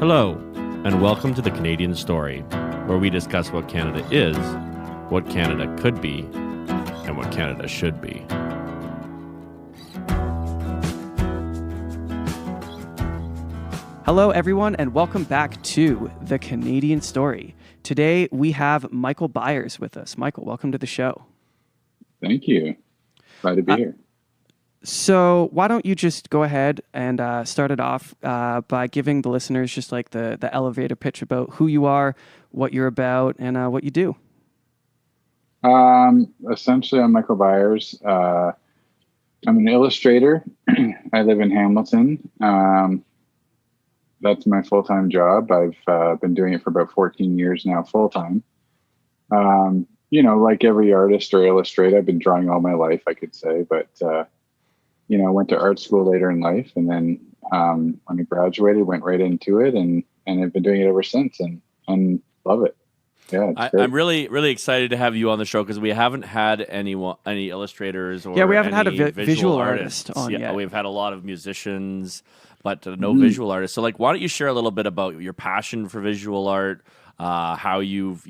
Hello, and welcome to the Canadian Story, where we discuss what Canada is, what Canada could be, and what Canada should be. Hello, everyone, and welcome back to the Canadian Story. Today, we have Michael Byers with us. Michael, welcome to the show. Thank you. Glad to be here. So why don't you just go ahead and start it off by giving the listeners just like the elevator pitch about who you are, what you're about, and what you do. Essentially, I'm Michael Byers. I'm an illustrator. I live in Hamilton. That's my full-time job. I've been doing it for about 14 years now, full-time. Like every artist or illustrator, I've been drawing all my life, I could say, but I went to art school later in life, and then when I graduated, went right into it, and I've been doing it ever since, and love it. Yeah, I'm really excited to have you on the show because we haven't had any illustrators or we haven't had any a visual artist on yet. We've had a lot of musicians, but no visual artists. So, why don't you share a little bit about your passion for visual art, how you've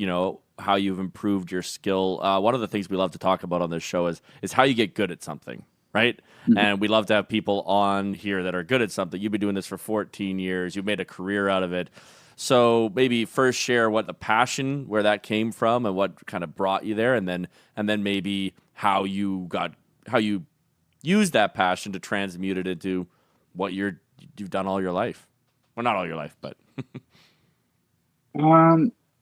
improved your skill. One of the things we love to talk about on this show is how you get good at something. Right. Mm-hmm. And we love to have people on here that are good at something. You've been doing this for 14 years. You've made a career out of it. So maybe first share what the passion, where that came from and what kind of brought you there. And then maybe how you used that passion to transmute it into what you've done all your life. Well, not all your life, but.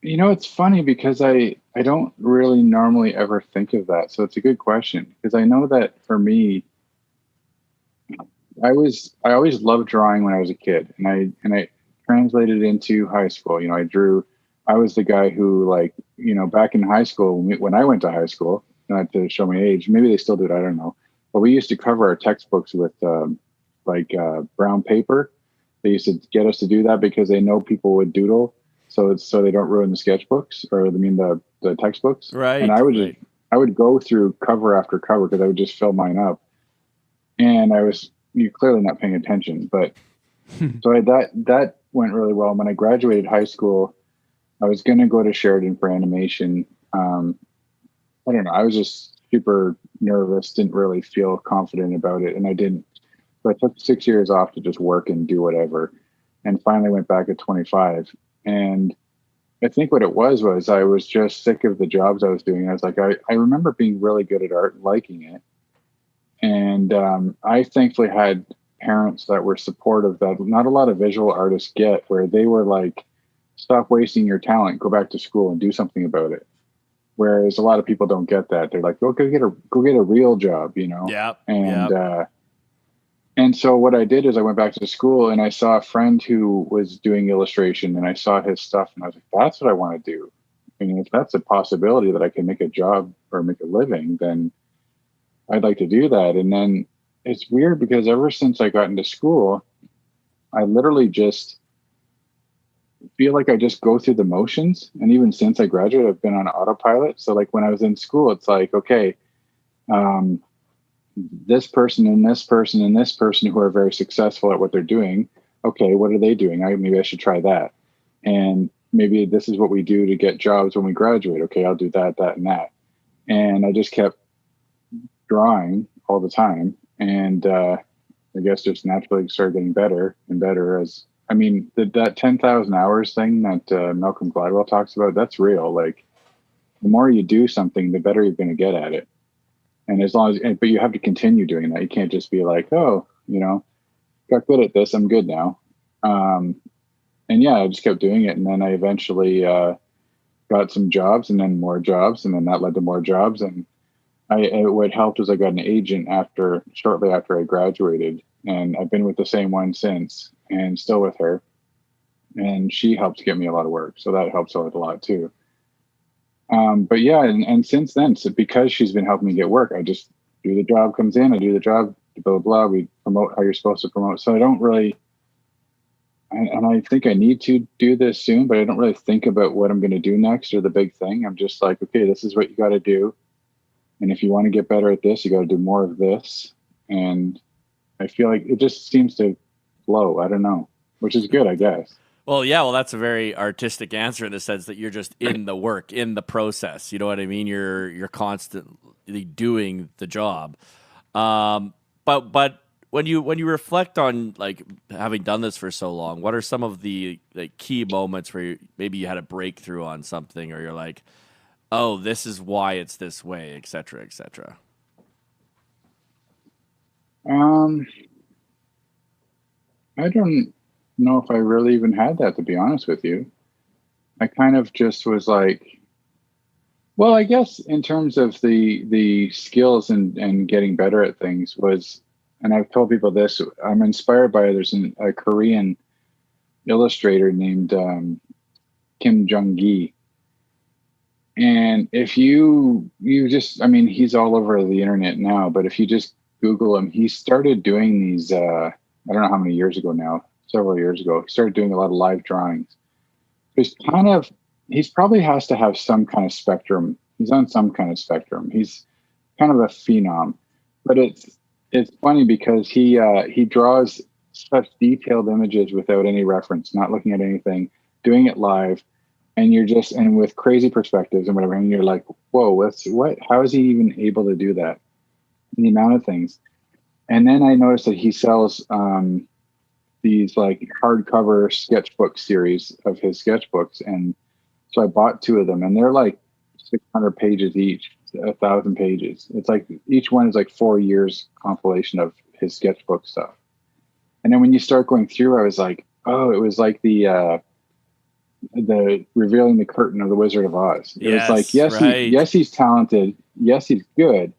It's funny because I don't really normally ever think of that. So it's a good question, because I know that for me, I always loved drawing when I was a kid, and I translated into high school. I was the guy who, back in high school, when I went to high school, not to show my age, maybe they still do it, I don't know. But we used to cover our textbooks with brown paper. They used to get us to do that because they know people would doodle. So they don't ruin the sketchbooks, or the textbooks. Right. And I would go through cover after cover because I would just fill mine up. And you're clearly not paying attention, but so that went really well. When I graduated high school, I was going to go to Sheridan for animation. I don't know. I was just super nervous, didn't really feel confident about it. And I didn't. So I took 6 years off to just work and do whatever. And finally went back at 25. And I think what it was I was just sick of the jobs I was doing. I was like, I remember being really good at art, liking it. And I thankfully had parents that were supportive, that not a lot of visual artists get, where they were like, stop wasting your talent, go back to school and do something about it. Whereas a lot of people don't get that. They're like, go get a real job, Yeah. And so what I did is I went back to school, and I saw a friend who was doing illustration, and I saw his stuff, and I was like, that's what I want to do. I mean, if that's a possibility that I can make a job or make a living, then I'd like to do that. And then it's weird because ever since I got into school, I literally just feel like I just go through the motions. And even since I graduated, I've been on autopilot. So when I was in school, it's like, okay, this person and this person and this person who are very successful at what they're doing. Okay, what are they doing? Maybe I should try that. And maybe this is what we do to get jobs when we graduate. Okay, I'll do that, that, and that. And I just kept drawing all the time. And I guess just naturally started getting better and better that 10,000 hours thing that Malcolm Gladwell talks about, that's real. The more you do something, the better you're going to get at it. And but you have to continue doing that. You can't just be like, got good at this, I'm good now. I just kept doing it. And then I eventually got some jobs, and then more jobs. And then that led to more jobs. And what helped was I got an agent shortly after I graduated. And I've been with the same one since, and still with her. And she helped get me a lot of work. So that helps out a lot too. And since then, so because she's been helping me get work, I just do the job, comes in, I do the job, blah, blah, blah. We promote how you're supposed to promote. So I don't really, and I think I need to do this soon, but I don't really think about what I'm going to do next or the big thing. I'm just like, okay, this is what you got to do. And if you want to get better at this, you got to do more of this. And I feel like it just seems to flow. I don't know, which is good, I guess. Well, yeah, well, that's a very artistic answer in the sense that you're just in the work, in the process. You know what I mean? You're constantly doing the job. But when you reflect on like having done this for so long, what are some of the like key moments where maybe you had a breakthrough on something, or you're like, oh, this is why it's this way, et cetera, et cetera? Um, I don't know if I really even had that, to be honest with you. I kind of just was like, well, I guess in terms of the skills and getting better at things was, and I've told people this, I'm inspired by a Korean illustrator named Kim Jung-gi. And if you just, I mean, he's all over the internet now, but if you just Google him, he started doing these, I don't know how many years ago now, several years ago, he started doing a lot of live drawings. He's probably has to have some kind of spectrum. He's on some kind of spectrum. He's kind of a phenom, but it's funny because he draws such detailed images without any reference, not looking at anything, doing it live, and and with crazy perspectives and whatever, and you're like, whoa, how is he even able to do that? And the amount of things. And then I noticed that he sells these like hardcover sketchbook series of his sketchbooks, and so I bought two of them, and they're like 600 pages each, 1,000 pages. It's like each one is like 4 years compilation of his sketchbook stuff. And then when you start going through, I was like, oh, it was like the revealing the curtain of the Wizard of Oz. It was like, Yes, right. yes, he's talented, yes, he's good,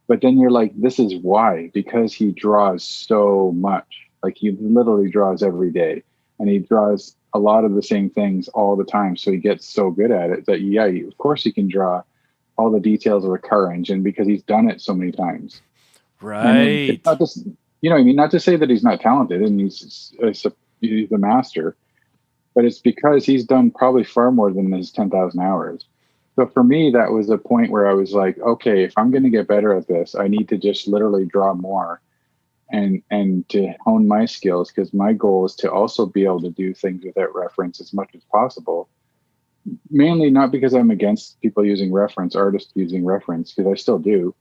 but then you're like, this is why, because he draws so much. Like he literally draws every day, and he draws a lot of the same things all the time. So he gets so good at it that, yeah, of course he can draw all the details of a car engine because he's done it so many times. And Right. it's not just, you know what I mean? Not to say that he's not talented and he's the master, but it's because he's done probably far more than his 10,000 hours. So for me, that was a point where I was like, okay, if I'm going to get better at this, I need to just literally draw more and to hone my skills, because my goal is to also be able to do things without reference as much as possible. Mainly not because I'm against people using reference, artists using reference, because I still do,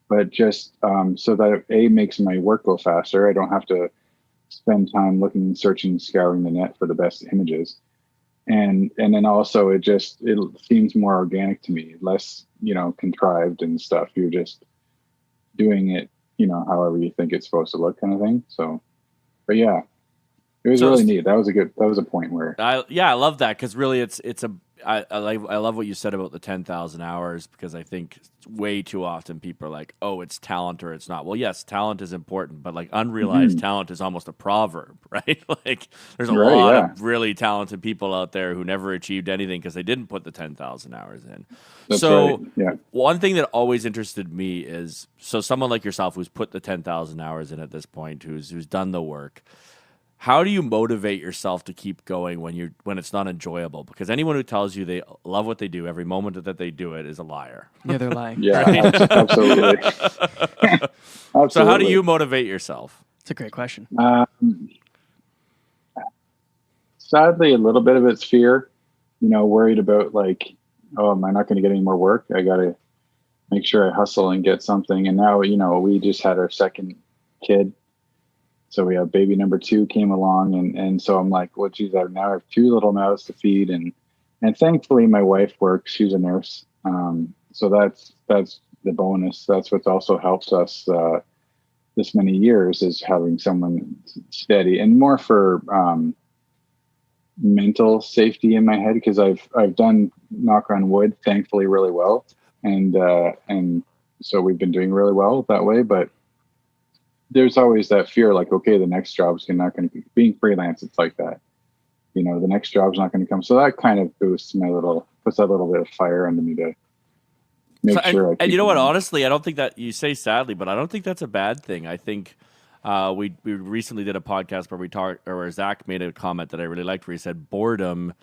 but just so that it makes my work go faster. I don't have to spend time looking, searching, scouring the net for the best images. And then also it seems more organic to me, less, contrived and stuff. You're just doing it, however you think it's supposed to look, kind of thing. So, but yeah, it was So really neat. That was a point where, I love that, because really I love what you said about the 10,000 hours, because I think way too often people are like, oh, it's talent or it's not. Well, yes, talent is important, but like unrealized talent is almost a proverb, right? Like there's a right, lot yeah, of really talented people out there who never achieved anything because they didn't put the 10,000 hours in. that's right. So Yeah. one thing that always interested me is, so someone like yourself who's put the 10,000 hours in at this point, who's done the work, how do you motivate yourself to keep going when it's not enjoyable? Because anyone who tells you they love what they do every moment that they do it is a liar. Yeah, they're lying. Yeah, absolutely. Absolutely. So how do you motivate yourself? It's a great question. Sadly, a little bit of it's fear, worried about like, oh, am I not going to get any more work? I got to make sure I hustle and get something. And now, we just had our second kid. So we have baby number 2 came along, and so I'm like, well, geez, now I have 2 little mouths to feed, and thankfully my wife works; she's a nurse, so that's the bonus. That's what's also helps us this many years, is having someone steady, and more for mental safety in my head, because I've done, knock on wood, thankfully really well, and so we've been doing really well that way, but there's always that fear, like, okay, the next job's not going to be, being freelance. It's like that, the next job's not going to come. So that kind of puts that little bit of fire into me to make sure. And you know what? Honestly, I don't think that, you say sadly, but I don't think that's a bad thing. I think we recently did a podcast where Zach made a comment that I really liked, where he said boredom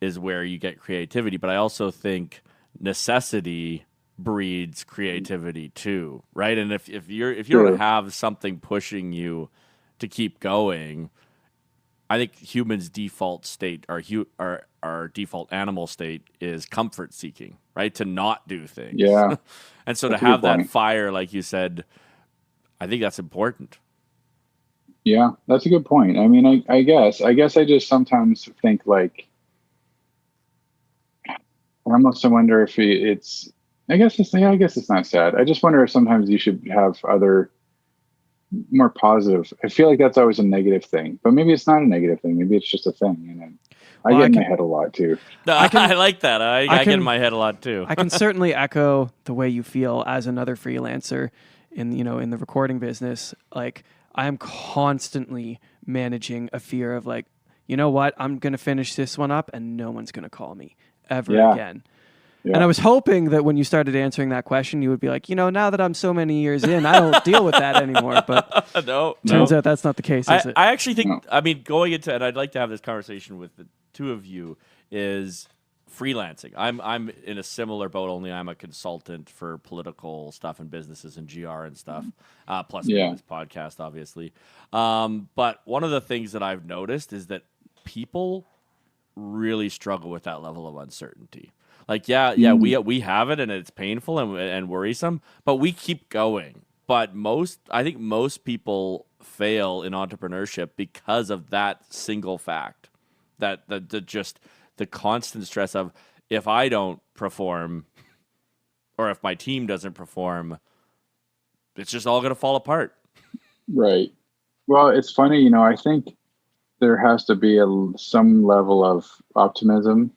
is where you get creativity, but I also think necessity breeds creativity too, right? And if you don't have something pushing you to keep going, I think humans' default state, our default animal state, is comfort seeking, right? To not do things. Yeah, And so to that's a good have that point. fire, like you said, I think that's important. Yeah, that's a good point. I mean, I guess I just sometimes think like, I almost wonder if it's. I guess it's. Yeah, I guess it's not sad. I just wonder if sometimes you should have other more positive. I feel like that's always a negative thing, but maybe it's not a negative thing. Maybe it's just a thing. And then I Well, get I in my can, head a lot too. No, I can- I like that. I get in can- my head a lot too. I can certainly echo the way you feel as another freelancer in the recording business. Like, I am constantly managing a fear of like, you know what, I'm gonna finish this one up and no one's gonna call me ever Yeah. again. Yeah. And I was hoping that when you started answering that question, you would be like, now that I'm so many years in, I don't deal with that anymore. But No, turns out that's not the case, is it? I actually think, No. I mean, going into, and I'd like to have this conversation with the two of you, is freelancing. I'm in a similar boat, only I'm a consultant for political stuff and businesses and GR and stuff, plus Yeah. this podcast, obviously. But one of the things that I've noticed is that people really struggle with that level of uncertainty. Like, we have it and it's painful and worrisome, but we keep going. But I think most people fail in entrepreneurship because of that single fact, that just the constant stress of, if I don't perform or if my team doesn't perform, it's just all going to fall apart. Right. Well, it's funny, I think there has to be some level of optimism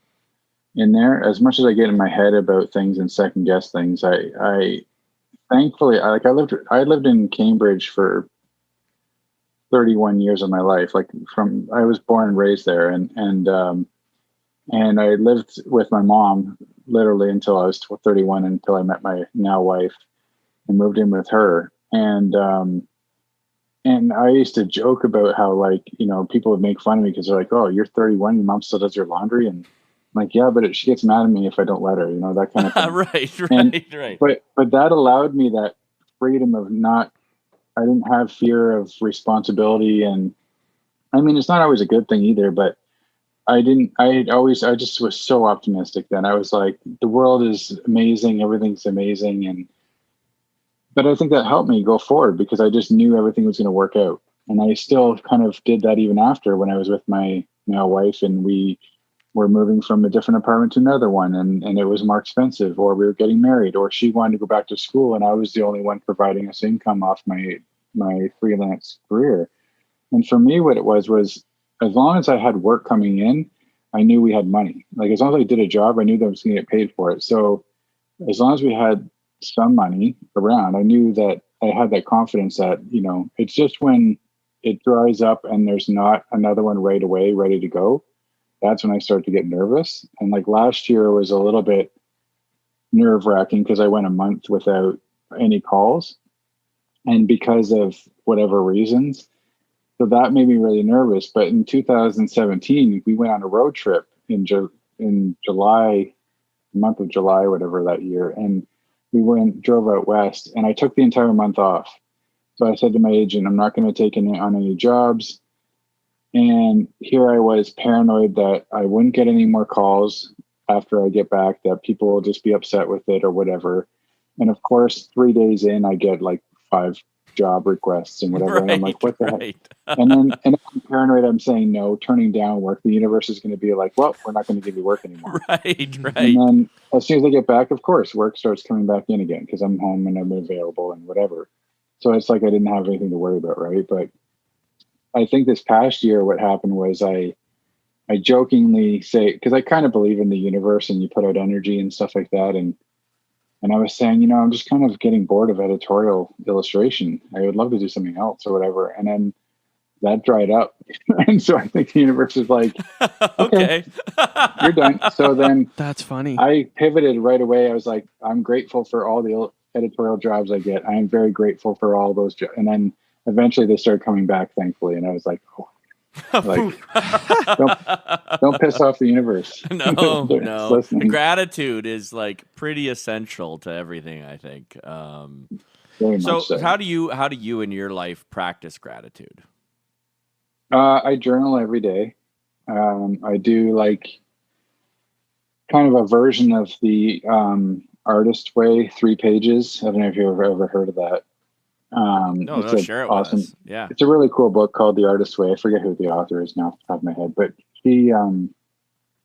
in there. As much as I get in my head about things and second guess things, I thankfully, I lived in Cambridge for 31 years of my life. Like, I was born and raised there, and I lived with my mom literally until I was 31, until I met my now wife and moved in with her. And I used to joke about how, like, people would make fun of me because they're like, "Oh, you're 31, your mom still does your laundry," and I'm like, "Yeah, but she gets mad at me if I don't let her," that kind of thing. Right. But that allowed me that freedom of I didn't have fear of responsibility, and I mean, it's not always a good thing either, but I just was so optimistic then. I was like, the world is amazing, everything's amazing, but I think that helped me go forward because I just knew everything was going to work out. And I still kind of did that even after, when I was with my now wife and we were moving from a different apartment to another one, and it was more expensive, or we were getting married, or she wanted to go back to school and I was the only one providing us income off my freelance career. And for me, what it was as long as I had work coming in, I knew we had money. Like, as long as I did a job, I knew that I was going to get paid for it. So as long as we had some money around, I knew that I had that confidence that, it's just when it dries up and there's not another one right away ready to go, that's when I started to get nervous. And like last year was a little bit nerve wracking because I went a month without any calls, and because of whatever reasons. So that made me really nervous. But in 2017, we went on a road trip in July, month of July, whatever that year. And we drove out west, and I took the entire month off. So I said to my agent, I'm not going to take on any jobs. And here I was, paranoid that I wouldn't get any more calls after I get back, that people will just be upset with it or whatever. And of course, 3 days in, I get like 5 job requests and whatever. And I'm like, what the heck? And I'm paranoid. I'm saying no, turning down work. The universe is going to be like, well, we're not going to give you work anymore. Right. And then as soon as I get back, of course, work starts coming back in again because I'm home and I'm available and whatever. So it's like I didn't have anything to worry about, right? But I think this past year, what happened was I jokingly say, because I kind of believe in the universe and you put out energy and stuff like that. And I was saying, I'm just kind of getting bored of editorial illustration. I would love to do something else or whatever. And then that dried up. And so I think the universe is like, okay, you're done. So then That's funny. I pivoted right away. I was like, I'm grateful for all the editorial jobs I get. I am very grateful for all those jobs. And then eventually they started coming back, thankfully. And I was like, oh, like, don't piss off the universe. No. Listening. Gratitude is like pretty essential to everything, I think. Very So much so. how do you in your life practice gratitude? I journal every day. I do like kind of a version of the artist way, 3 pages. I don't know if you've ever heard of that. No, It's no, a share it with awesome. us. Yeah. It's a really cool book called The Artist Way. I forget who the author is now off the top of my head, but she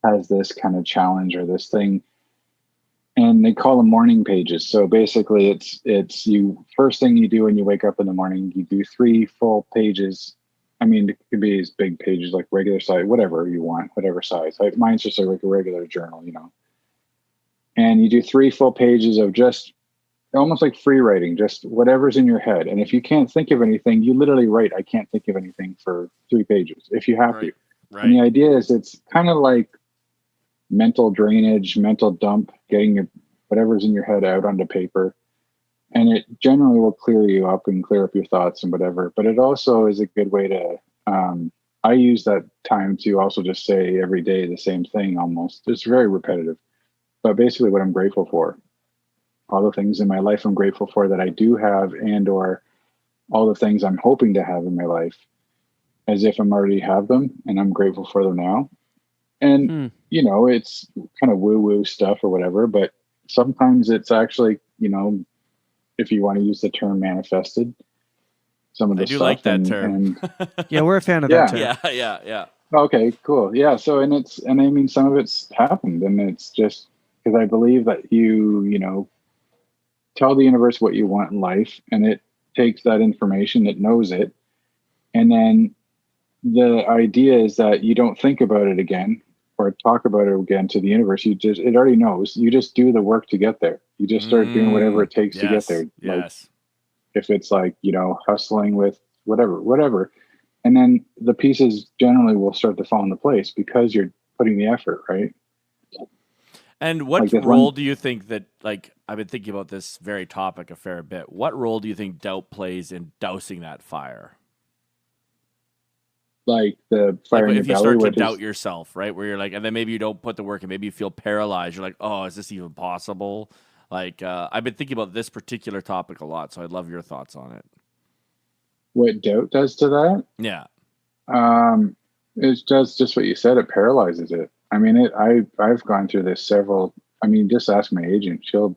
has this kind of challenge or this thing, and they call them morning pages. So basically, it's you first thing you do when you wake up in the morning, you do 3 full pages. I mean, it could be as big pages like regular size, whatever you want, whatever size. Like mine's just like a regular journal, and you do 3 full pages of just almost like free writing, just whatever's in your head. And if you can't think of anything, you literally write, I can't think of anything for 3 pages if you have to. And the idea is it's kind of like mental drainage, mental dump, getting your whatever's in your head out onto paper. And it generally will clear you up and clear up your thoughts and whatever. But it also is a good way to, I use that time to also just say every day the same thing almost. It's very repetitive. But basically what I'm grateful for, all the things in my life I'm grateful for that I do have, and or all the things I'm hoping to have in my life as if I'm already have them and I'm grateful for them now. And, it's kind of woo-woo stuff or whatever, but sometimes it's actually, if you want to use the term manifested, some of the I do stuff. like that term. Yeah, we're a fan of that term. Yeah. Okay, cool. Yeah. So, and I mean, some of it's happened, and it's just because I believe that you tell the universe what you want in life, and it takes that information, it knows it. And then the idea is that you don't think about it again or talk about it again to the universe. It already knows. You just do the work to get there. You just start doing whatever it takes to get there. Yes. Like, if it's like, hustling with whatever. And then the pieces generally will start to fall into place because you're putting the effort, right? And what role do you think that, like, I've been thinking about this very topic a fair bit. What role do you think doubt plays in dousing that fire? Like the fire in your belly. If you start to doubt yourself, right? Where you're like, and then maybe you don't put the work and maybe you feel paralyzed. You're like, oh, is this even possible? Like, I've been thinking about this particular topic a lot, so I'd love your thoughts on it. What doubt does to that? Yeah. It does just what you said. It paralyzes it. I mean, I've gone through this several. I mean, just ask my agent; she'll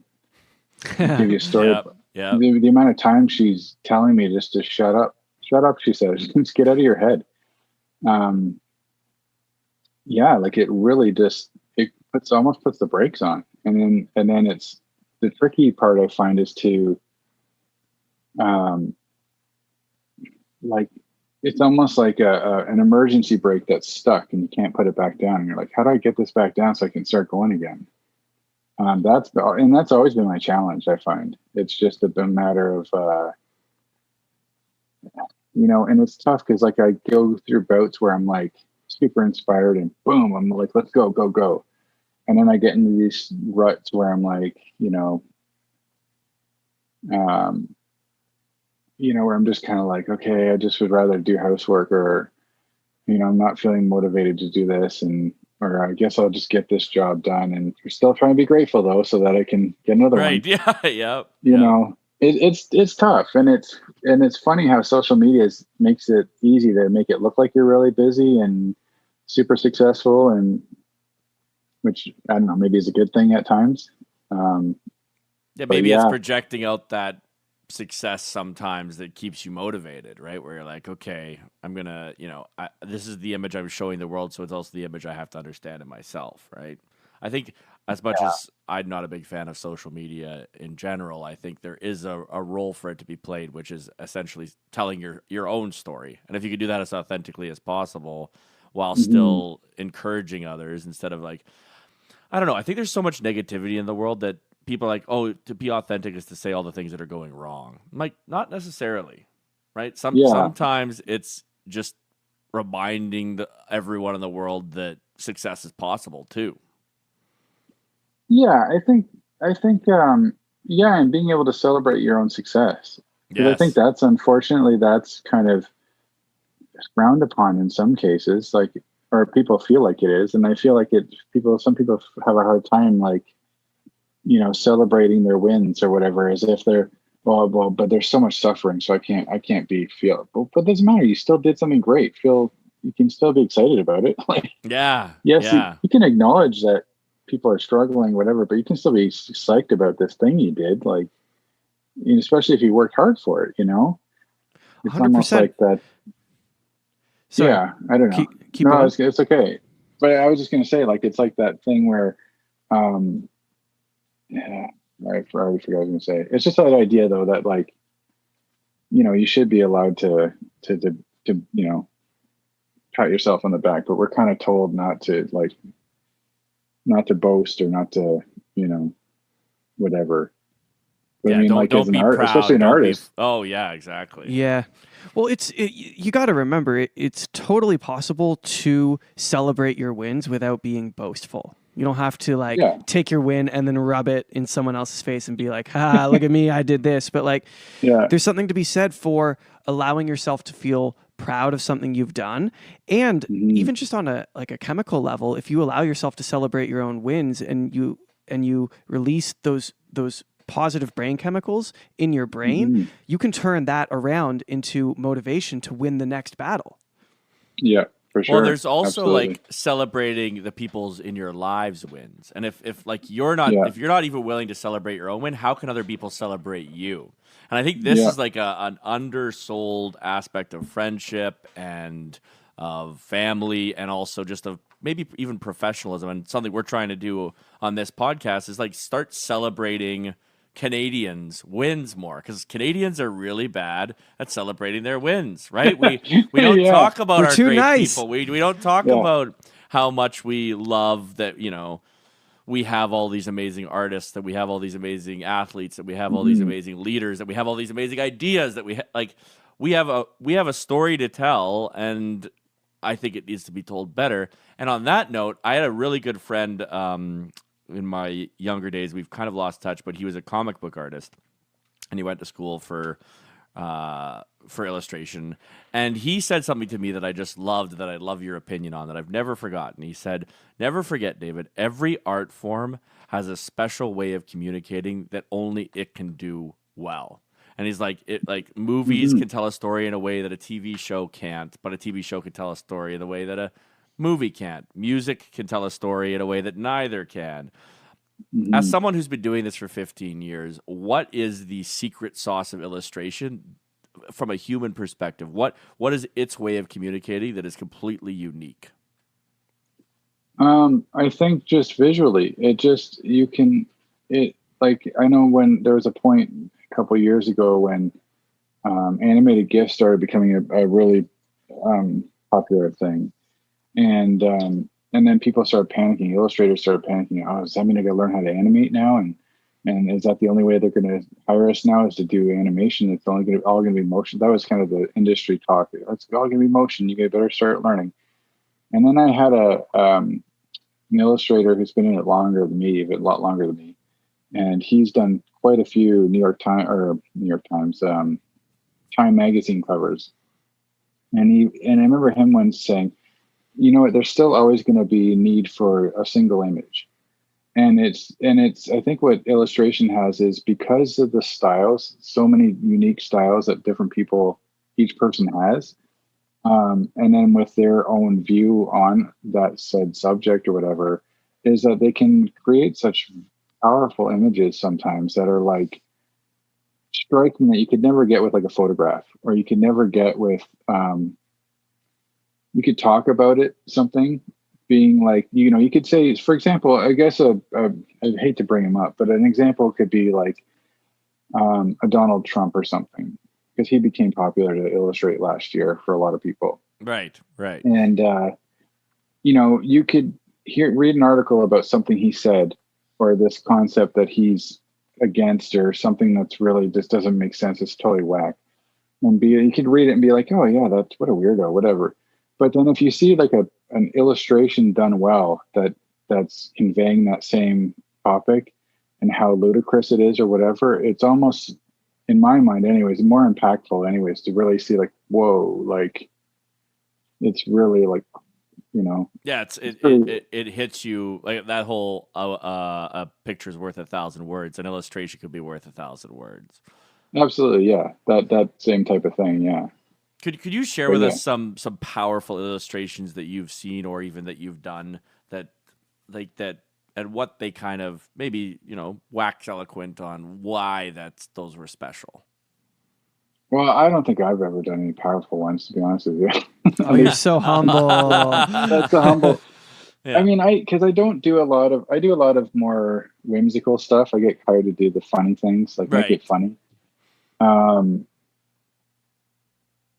give you a story. Yeah. The amount of time she's telling me just to shut up. Shut up, she says. Just get out of your head. Like it really just almost puts the brakes on, and then it's the tricky part I find is to, like. It's almost like an emergency brake that's stuck and you can't put it back down. And you're like, how do I get this back down so I can start going again? That's always been my challenge. I find it's just a matter of, and it's tough because like I go through bouts where I'm like super inspired and boom, I'm like, let's go, go, go. And then I get into these ruts where I'm like, where I'm just kind of like, okay, I just would rather do housework, or, I'm not feeling motivated to do this, or I guess I'll just get this job done, and we're still trying to be grateful though, so that I can get another one. Right. Yeah. It's tough, and it's funny how social media makes it easy to make it look like you're really busy and super successful, and which I don't know, maybe is a good thing at times. Maybe it's projecting out that success sometimes that keeps you motivated, right? Where you're like, okay, I'm gonna, this is the image I'm showing the world, so it's also the image I have to understand in myself, right? I think as much as I'm not a big fan of social media in general, I think there is a role for it to be played, which is essentially telling your own story. And if you can do that as authentically as possible while still encouraging others, instead of like, I don't know, I think there's so much negativity in the world that people are like, oh, to be authentic is to say all the things that are going wrong. I'm like, not necessarily, right? Sometimes it's just reminding everyone in the world that success is possible too. Yeah, I think, and being able to celebrate your own success. Yes. I think unfortunately, that's kind of frowned upon in some cases, like, or people feel like it is. And I feel like some people have a hard time, like, celebrating their wins or whatever, as if they're, well, but there's so much suffering, so I can't feel, but it doesn't matter. You still did something great. Feel you can still be excited about it. Like, Yeah. yes, Yeah. you can acknowledge that people are struggling, whatever, but you can still be psyched about this thing you did. Like, especially if you worked hard for it, it's almost 100%. like that. Sorry. Yeah, I don't know. Keep No, going. it's okay. But I was just going to say, like, it's like that thing where, yeah, I already forgot what I was going to say. It's just that idea, though, that like, you should be allowed to pat yourself on the back, but we're kind of told not to boast or not to, whatever. But Yeah, I mean, don't like as an be art, proud. especially an Don't be. artist. Oh yeah, exactly. Yeah. Well, you got to remember it's totally possible to celebrate your wins without being boastful. You don't have to Yeah. take your win and then rub it in someone else's face and be like, "Ha, look at me, I did this." But like, Yeah. there's something to be said for allowing yourself to feel proud of something you've done, and even just on a chemical level, if you allow yourself to celebrate your own wins and you release those positive brain chemicals in your brain, you can turn that around into motivation to win the next battle. Yeah, for sure. Well, there's also Absolutely. like celebrating the people's in your lives wins. And if like you're not Yeah. if you're not even willing to celebrate your own win, how can other people celebrate you? And I think this is like an undersold aspect of friendship and of family, and also just of maybe even professionalism. And something we're trying to do on this podcast is like start celebrating Canadians wins more, because Canadians are really bad at celebrating their wins, right? We don't Yeah. talk about We're our too great nice. people. We don't talk about how much we love that, we have all these amazing artists, that we have all these amazing athletes, that we have all these amazing leaders, that we have all these amazing ideas, that we have a story to tell, and I think it needs to be told better. And on that note, I had a really good friend in my younger days. We've kind of lost touch, but he was a comic book artist, and he went to school for illustration. And he said something to me that I just loved, that I love your opinion on, that I've never forgotten. He said, "Never forget, David, every art form has a special way of communicating that only it can do well." And he's like, movies can tell a story in a way that a TV show can't, but a TV show can tell a story in the way that a movie can't. Music can tell a story in a way that neither can. As someone who's been doing this for 15 years, what is the secret sauce of illustration from a human perspective? What is its way of communicating that is completely unique? I think just visually, I know when there was a point a couple of years ago when animated GIFs started becoming a really popular thing. And then people started panicking. Illustrators started panicking. Oh, does that mean I got to learn how to animate now? And is that the only way they're going to hire us now, is to do animation? It's only all going to be motion. That was kind of the industry talk. It's all going to be motion. You better start learning. And then I had an illustrator who's been in it longer than me, a lot longer than me, and he's done quite a few New York Times, Time magazine covers. And I remember him once saying, "You know what? There's still always going to be a need for a single image." And it's I think what illustration has is, because of the styles, so many unique styles that each person has. And then with their own view on that said subject or whatever, is that they can create such powerful images sometimes that are like striking, that you could never get with like a photograph, or you could never get with, you could talk about it, something being like, you could say, for example, I guess I hate to bring him up, but an example could be like a Donald Trump or something, because he became popular to illustrate last year for a lot of people. Right. And, you could read an article about something he said, or this concept that he's against, or something that's really just doesn't make sense. It's totally whack. And you could read it and be like, oh yeah, that's what a weirdo, whatever. But then if you see like an illustration done well, that's conveying that same topic and how ludicrous it is or whatever, it's almost, in my mind anyways, more impactful anyways, to really see like, whoa, like it's really like, Yeah, it hits you like that whole a picture's worth 1,000 words. An illustration could be worth 1,000 words. Absolutely, yeah. That same type of thing, yeah. Could you share But with yeah. us some powerful illustrations that you've seen or even that you've done that like that and what they kind of maybe, wax eloquent on why those were special? Well, I don't think I've ever done any powerful ones, to be honest with you. Oh, you're so humble. That's a humble. Yeah. I mean, because I don't do I do a lot of more whimsical stuff. I get hired to do the funny things, like make Right. it funny.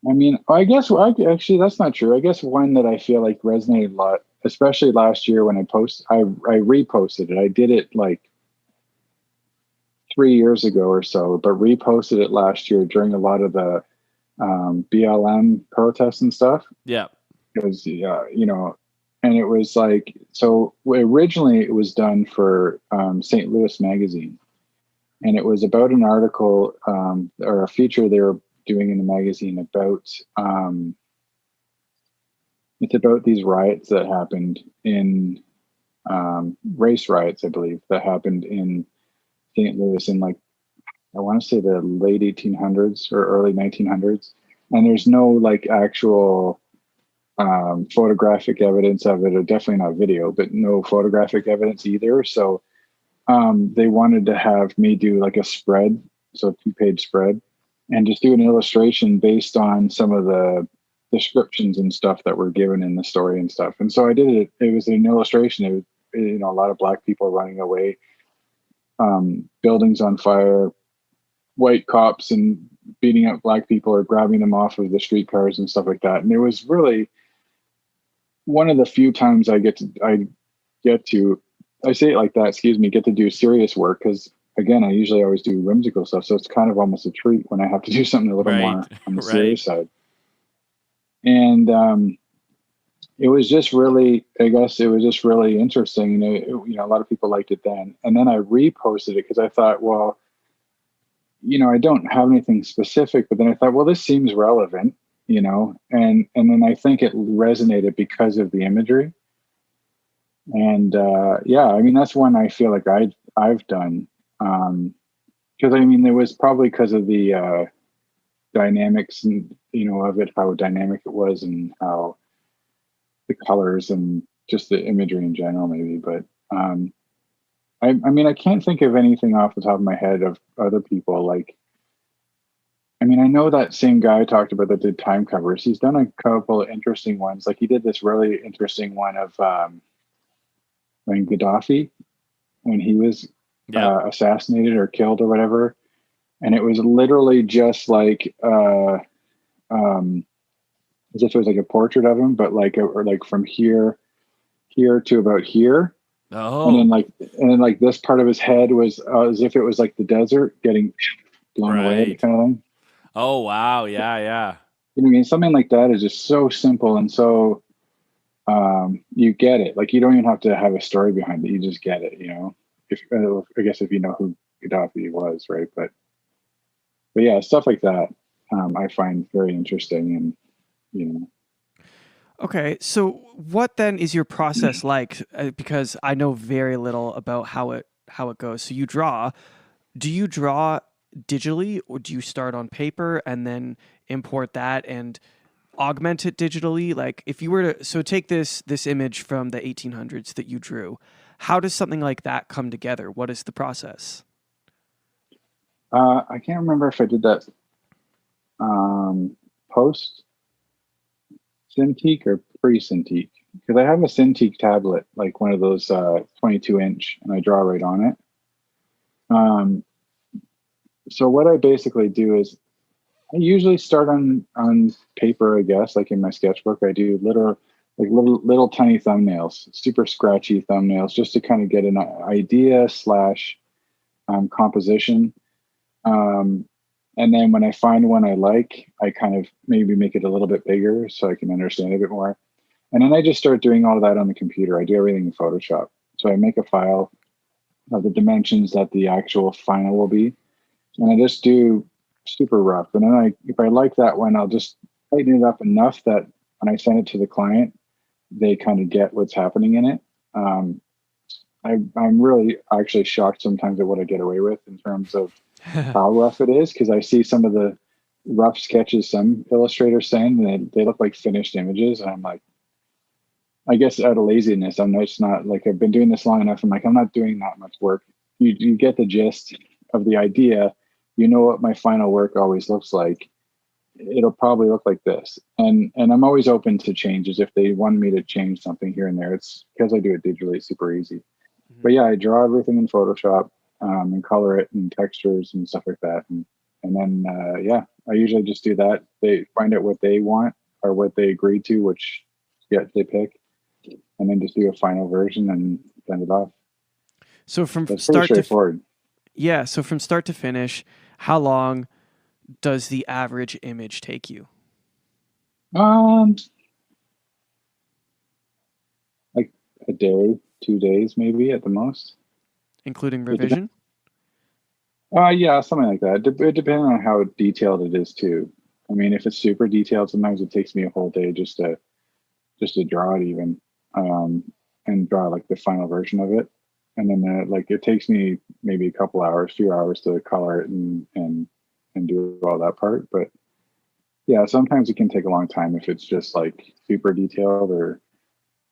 I mean, actually, that's not true. I guess one that I feel like resonated a lot, especially last year when I reposted it. I did it like 3 years ago or so, but reposted it last year during a lot of the BLM protests and stuff. Yeah. Because, and it was like, so originally it was done for St. Louis Magazine. And it was about an article or a feature they were doing in the magazine about, it's about these riots that happened in race riots, I believe, that happened in St. Louis in like, I want to say the late 1800s or early 1900s. And there's no like actual photographic evidence of it, or definitely not video, but no photographic evidence either. So they wanted to have me do like a spread, so a 2-page spread, and just do an illustration based on some of the descriptions and stuff that were given in the story and stuff. And so I did it. It was an illustration. It was, a lot of black people running away, buildings on fire, white cops and beating up black people or grabbing them off of the streetcars and stuff like that. And it was really one of the few times I get to I say it like that, excuse me, get to do serious work, because again, I usually always do whimsical stuff. So it's kind of almost a treat when I have to do something a little more on the serious side. And it was just really, I guess it was just really interesting. A lot of people liked it then. And then I reposted it because I thought, well, I don't have anything specific, but then I thought, well, this seems relevant, and then I think it resonated because of the imagery. And I mean, that's one I feel like I've done, because I mean, it was probably because of the dynamics and of it, how dynamic it was, and how the colors and just the imagery in general, maybe. But I mean, I can't think of anything off the top of my head of other people. Like, I mean, I know that same guy I talked about that did time covers. He's done a couple of interesting ones. Like, he did this really interesting one of when Gaddafi, when he was assassinated or killed or whatever. And it was literally just like, as if it was like a portrait of him, but like, or like from here to about here. Oh. And then like this part of his head was as if it was like the desert getting blown away, kind of thing. Oh, wow. Yeah. Yeah. I mean, something like that is just so simple. And so, you get it. Like, you don't even have to have a story behind it. You just get it, if I guess if you know who Gaddafi was, right? But yeah, stuff like that, I find very interesting, and Okay, so what then is your process like? Because I know very little about how it goes. So you draw. Do you draw digitally, or do you start on paper and then import that and augment it digitally? Like, if you were to take this image from the 1800s that you drew, how does something like that come together? What is the process? I can't remember if I did that post Cintiq or pre-Cintiq, because I have a Cintiq tablet, like one of those 22-inch, and I draw right on it. So what I basically do is I usually start on paper, I guess, like in my sketchbook. I do little tiny thumbnails, super scratchy thumbnails, just to kind of get an idea / composition. And then when I find one I like, I kind of maybe make it a little bit bigger so I can understand it a bit more. And then I just start doing all of that on the computer. I do everything in Photoshop. So I make a file of the dimensions that the actual final will be. And I just do super rough. And then if I like that one, I'll just tighten it up enough that when I send it to the client, they kind of get what's happening in it. I'm really actually shocked sometimes at what I get away with in terms of how rough it is, because I see some of the rough sketches some illustrators send, and they look like finished images. And I'm like, I guess out of laziness, I'm just not like, I've been doing this long enough. I'm like, I'm not doing that much work. You get the gist of the idea. You know what my final work always looks like. It'll probably look like this. And I'm always open to changes. If they want me to change something here and there, it's because I do it digitally, it's super easy. But yeah, I draw everything in Photoshop, and color it and textures and stuff like that. And then, yeah, I usually just do that. They find out what they want or what they agree to, which they pick, and then just do a final version and send it off. So from That's pretty start to straightforward. yeah, so from start to finish, how long does the average image take you? Like a day, 2 days, maybe at the most. Including revision? Yeah, something like that. It depends on how detailed it is too. I mean, if it's super detailed, sometimes it takes me a whole day just to draw it even, and draw like the final version of it. And then like it takes me maybe a couple hours, few hours to color it and do all that part. But yeah, sometimes it can take a long time if it's just like super detailed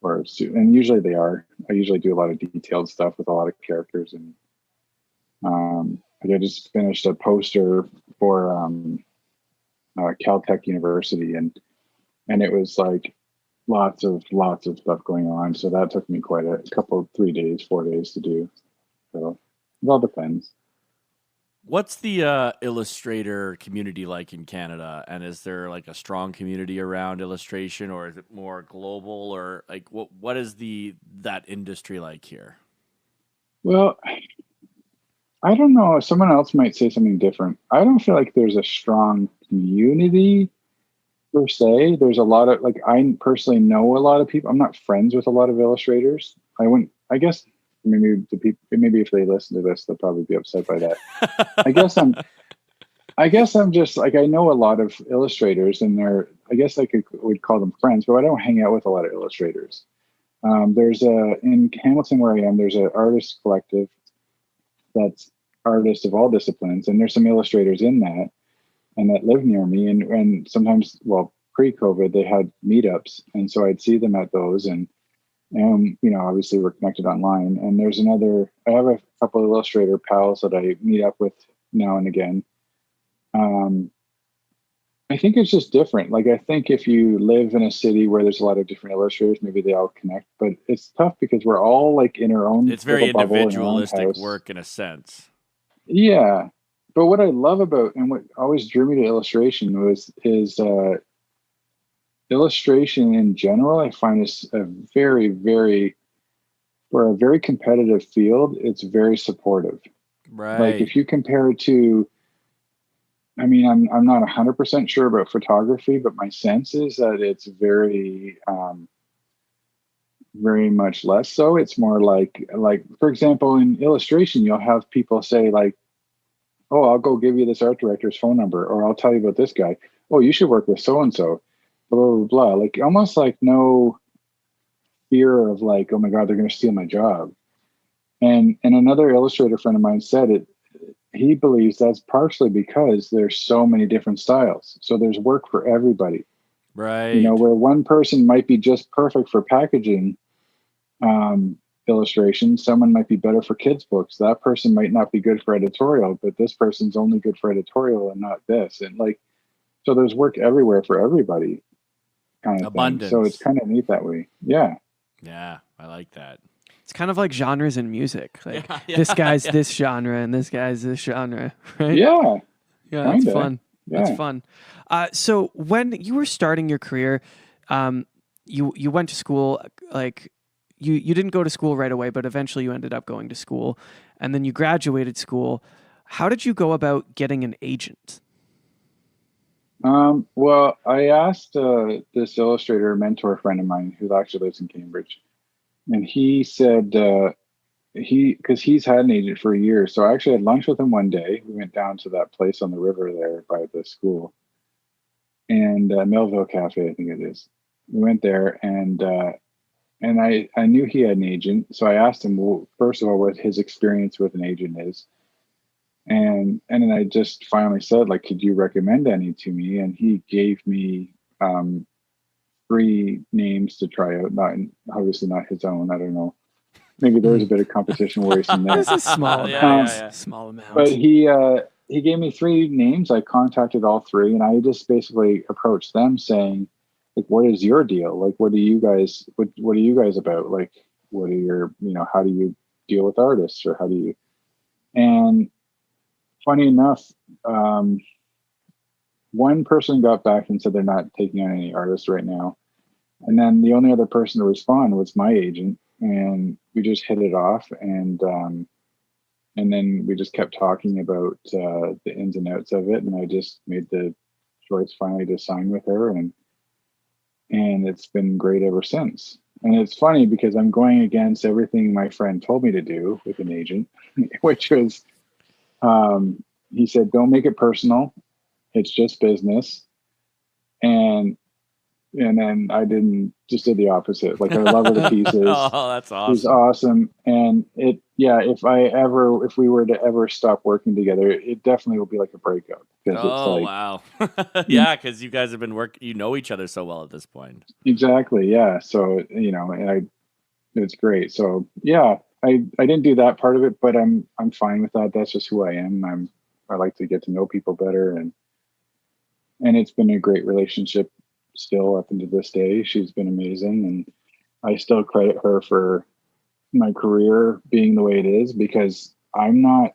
and usually they are. I usually do a lot of detailed stuff with a lot of characters, and like I just finished a poster for Caltech University, and it was like lots of stuff going on. So that took me quite a couple, 3 days, 4 days to do. So it all depends. What's the illustrator community like in Canada? And is there like a strong community around illustration, or is it more global, or like what is that industry like here? Well, I don't know. Someone else might say something different. I don't feel like there's a strong community per se. There's a lot of like, I personally know a lot of people. I'm not friends with a lot of illustrators. I guess maybe maybe if they listen to this, they'll probably be upset by that. I guess I'm just like, I know a lot of illustrators, and I guess would call them friends, but I don't hang out with a lot of illustrators. In Hamilton where I am, there's an artist collective that's artists of all disciplines, and there's some illustrators in that and that live near me, and sometimes, well, pre-COVID they had meetups, and so I'd see them at those, and obviously we're connected online. And I have a couple of illustrator pals that I meet up with now and again. I think it's just different. Like, I think if you live in a city where there's a lot of different illustrators, maybe they all connect, but it's tough because we're all like in our own. It's very bubble, individualistic work in a sense. Yeah. But what I love about, and what always drew me to illustration is illustration in general. I find is a very, very, for a very competitive field, it's very supportive. Right. Like if you compare it to, I mean, I'm not 100% sure about photography, but my sense is that it's very, very much less so. It's more like, for example, in illustration, you'll have people say like, "Oh, I'll go give you this art director's phone number," or "I'll tell you about this guy. Oh, you should work with so-and-so, blah, blah, blah." Like almost like no fear of like, "Oh my God, they're going to steal my job." And another illustrator friend of mine said it. He believes that's partially because there's so many different styles. So there's work for everybody. Right. Where one person might be just perfect for packaging illustration, someone might be better for kids' books. That person might not be good for editorial, but this person's only good for editorial and not this. And like, so there's work everywhere for everybody, kind of abundance. thing. So it's kind of neat that way. Yeah. Yeah, I like that. It's kind of like genres in music. Like this guy's this genre and this guy's this genre, right? Yeah. Yeah, that's fun. Yeah. That's fun. So when you were starting your career, you went to school, like you didn't go to school right away, but eventually you ended up going to school, and then you graduated school. How did you go about getting an agent? Well, I asked this illustrator mentor friend of mine who actually lives in Cambridge, and he said because he's had an agent for a year. So I actually had lunch with him one day. We went down to that place on the river there by the school, and Millville Cafe, I think it is. We went there, and I knew he had an agent. So I asked him, well, first of all, what his experience with an agent is. And then I just finally said, like, could you recommend any to me? And he gave me um, 3 names to try out. Not obviously not his own. I don't know. Maybe there was a bit of competition worries in there. This is small Yeah, amounts. yeah. Small amount. But he gave me 3 names. I contacted all 3, and I just basically approached them saying, like, what is your deal? Like, what are you guys about? Like, what are your, how do you deal with artists, or how do you? And funny enough, um, one person got back and said they're not taking on any artists right now. And then the only other person to respond was my agent, and we just hit it off. And then we just kept talking about the ins and outs of it, and I just made the choice finally to sign with her, and it's been great ever since. And it's funny because I'm going against everything my friend told me to do with an agent, which was, he said, don't make it personal. It's just business. And then I just did the opposite. Like, I love her to pieces. Oh, that's awesome. She's awesome. And if we were to ever stop working together, it definitely will be like a breakup. Oh, wow. Yeah, because you guys have been you know each other so well at this point. Exactly. Yeah. So, and it's great. So yeah, I didn't do that part of it, but I'm fine with that. That's just who I am. I like to get to know people better, and it's been a great relationship still up into this day. She's been amazing, and I still credit her for my career being the way it is, because I'm not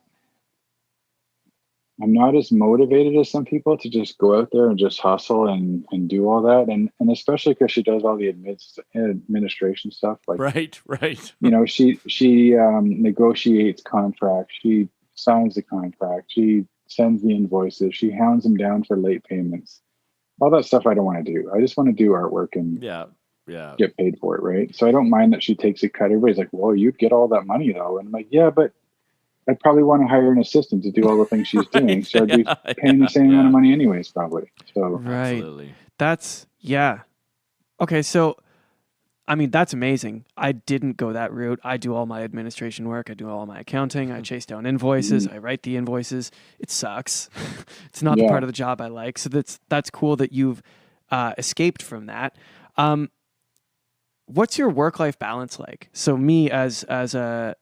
as motivated as some people to just go out there and just hustle and do all that. And especially because she does all the administration stuff. Like, right. She negotiates contracts. She signs the contract. She sends the invoices. She hounds them down for late payments. All that stuff I don't want to do. I just want to do artwork and get paid for it, right? So I don't mind that she takes a cut. Everybody's like, well, you'd get all that money though. And I'm like, yeah, but I'd probably want to hire an assistant to do all the things she's doing. So I'd be paying the same amount of money anyways, probably. So Right. Absolutely. Okay, so I mean, that's amazing. I didn't go that route. I do all my administration work. I do all my accounting. I chase down invoices. I write the invoices. It sucks. It's not the part of the job I like. So that's cool that you've escaped from that. What's your work-life balance like? So me as a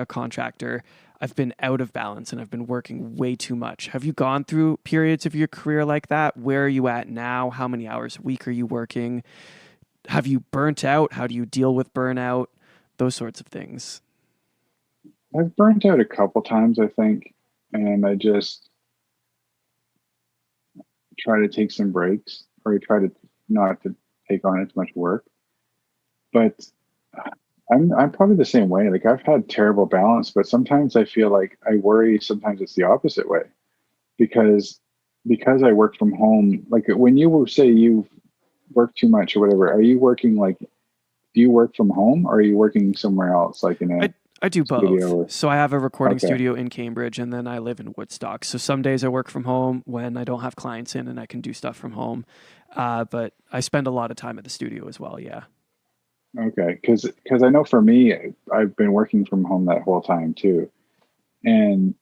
contractor, I've been out of balance and I've been working way too much. Have you gone through periods of your career like that? Where are you at now? How many hours a week are you working? Have you burnt out? How do you deal with burnout? Those sorts of things. I've burnt out a couple times, I think, and I just try to take some breaks, or I try to not to take on as much work. But I'm probably the same way. Like, I've had terrible balance, but sometimes I feel like I worry. Sometimes it's the opposite way, because I work from home. Like, when you say you work too much or whatever, are you working, like, do you work from home, or are you working somewhere else, like in a I do studio? both. So I have a recording studio in Cambridge, and then I live in Woodstock. So some days I work from home when I don't have clients in and I can do stuff from home. But I spend a lot of time at the studio as well. Yeah. Okay. Because I know for me, I've been working from home that whole time too. And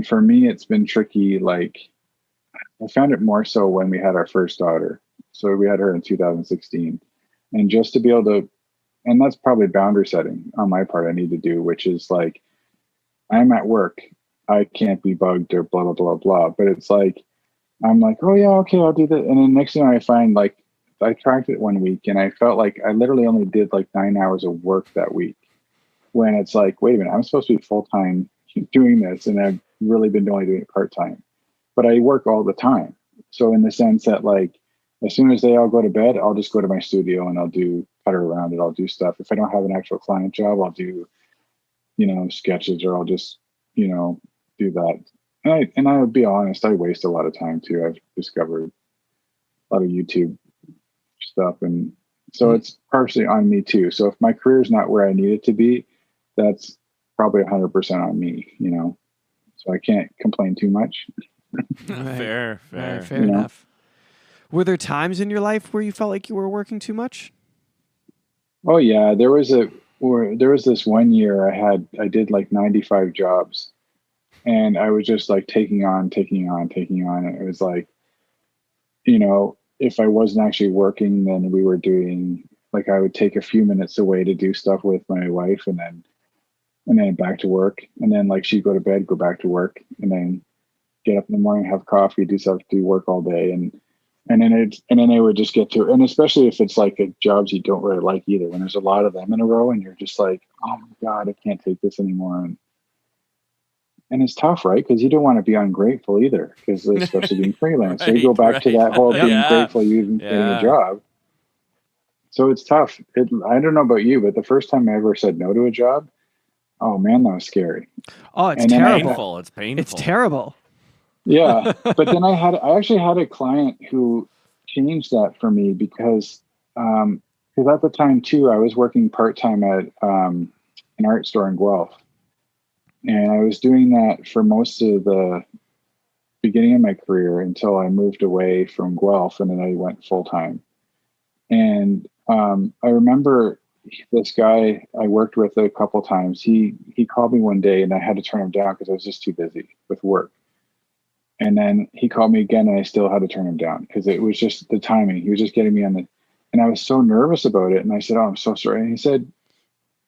for me, it's been tricky. Like, I found it more so when we had our first daughter. So we had her in 2016, and just to be able to, and that's probably boundary setting on my part I need to do, which is like, I'm at work, I can't be bugged or blah, blah, blah, blah. But it's like, I'm like, oh yeah, okay, I'll do that. And then next thing I find, like, I tracked it one week and I felt like I literally only did like 9 hours of work that week, when it's like, wait a minute, I'm supposed to be full-time doing this, and I've really been only doing it part-time. But I work all the time. So in the sense that, like, as soon as they all go to bed, I'll just go to my studio and I'll putter around it. I'll do stuff. If I don't have an actual client job, I'll do, sketches, or I'll just, do that. And I would be honest, I waste a lot of time too. I've discovered a lot of YouTube stuff. And so it's partially on me too. So if my career is not where I need it to be, that's probably 100% on me, so I can't complain too much. Fair enough. Were there times in your life where you felt like you were working too much? Oh yeah, there was this one year I did like 95 jobs, And I was just like taking on. And it was like, you know, if I wasn't actually working, then we were doing, like, I would take a few minutes away to do stuff with my wife, and then back to work. And then like she'd go to bed, go back to work, and then get up in the morning, have coffee, do stuff, do work all day. And then it would just get to, and especially if it's like a jobs you don't really like either, when there's a lot of them in a row and you're just like, oh my God, I can't take this anymore. And it's tough, right? Because you don't want to be ungrateful either, because especially being freelance. So you go back to that whole being grateful you even getting a job. So it's tough. I don't know about you, but the first time I ever said no to a job, oh man, that was scary. Oh, it's It's terrible. painful. It's painful. It's terrible. Yeah. But then I actually had a client who changed that for me, because at the time too, I was working part-time at an art store in Guelph. And I was doing that for most of the beginning of my career until I moved away from Guelph, and then I went full-time. And I remember this guy I worked with a couple times. He called me one day, and I had to turn him down because I was just too busy with work. And then he called me again, and I still had to turn him down because it was just the timing. He was just getting me on and I was so nervous about it. And I said, "Oh, I'm so sorry." And he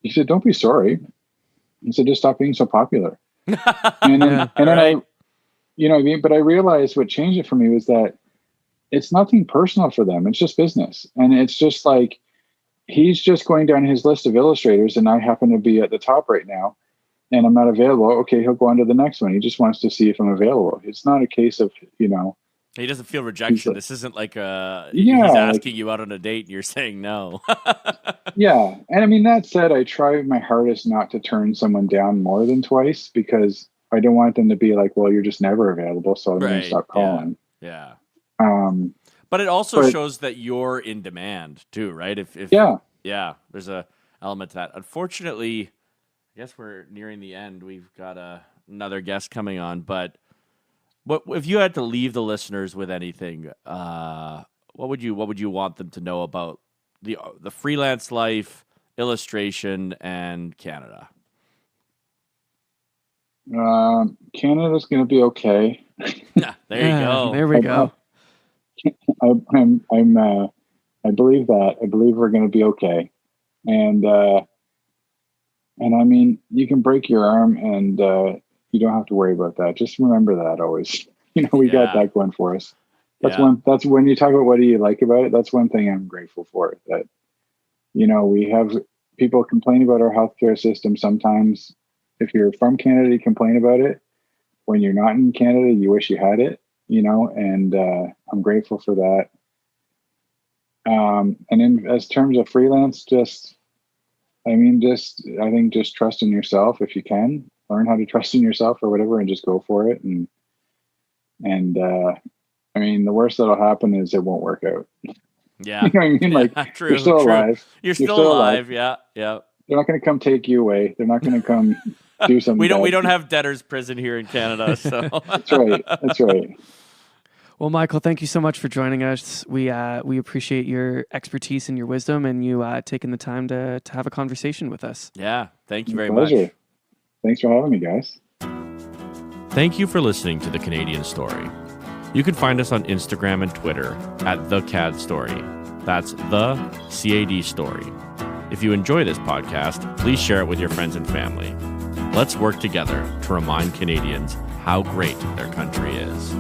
said, "Don't be sorry." He said, "Just stop being so popular." And then I, you know what I mean? But I realized what changed it for me was that it's nothing personal for them. It's just business. And it's just like, he's just going down his list of illustrators, and I happen to be at the top right now, and I'm not available. Okay, he'll go on to the next one. He just wants to see if I'm available. It's not a case of, you know. He doesn't feel rejection. This isn't like he's asking you out on a date and you're saying no. Yeah. And I mean, that said, I try my hardest not to turn someone down more than twice, because I don't want them to be like, well, you're just never available, so I'm going to stop calling. Yeah. But it also shows that you're in demand too, right? If there's a element to that. Unfortunately, I guess we're nearing the end. We've got another guest coming on, but what if you had to leave the listeners with anything? What would you want them to know about the freelance life, illustration, and Canada? Canada's going to be okay. Yeah, there you go. There we go. I believe that. I believe we're going to be okay. And I mean, you can break your arm, and you don't have to worry about that. Just remember that always. You know, we got that going for us. That's when you talk about what do you like about it. That's one thing I'm grateful for. That, you know, we have people complain about our healthcare system sometimes. If you're from Canada, you complain about it. When you're not in Canada, you wish you had it. You know, and I'm grateful for that. And in as terms of freelance, I think just trust in yourself if you can. Learn how to trust in yourself or whatever, and just go for it. And I mean, the worst that'll happen is it won't work out. Yeah. You know what I mean? Like, true, you're still alive. You're still alive. Yeah. Yeah. They're not going to come take you away. They're not going to come do something. We don't have debtor's prison here in Canada. So That's right. That's right. Well, Michael, thank you so much for joining us. We appreciate your expertise and your wisdom, and you taking the time to have a conversation with us. Yeah, thank you very Pleasure. much. Thanks for having me, guys. Thank you for listening to The Canadian Story. You can find us on Instagram and Twitter at The CAD Story. That's The CAD Story. If you enjoy this podcast, please share it with your friends and family. Let's work together to remind Canadians how great their country is.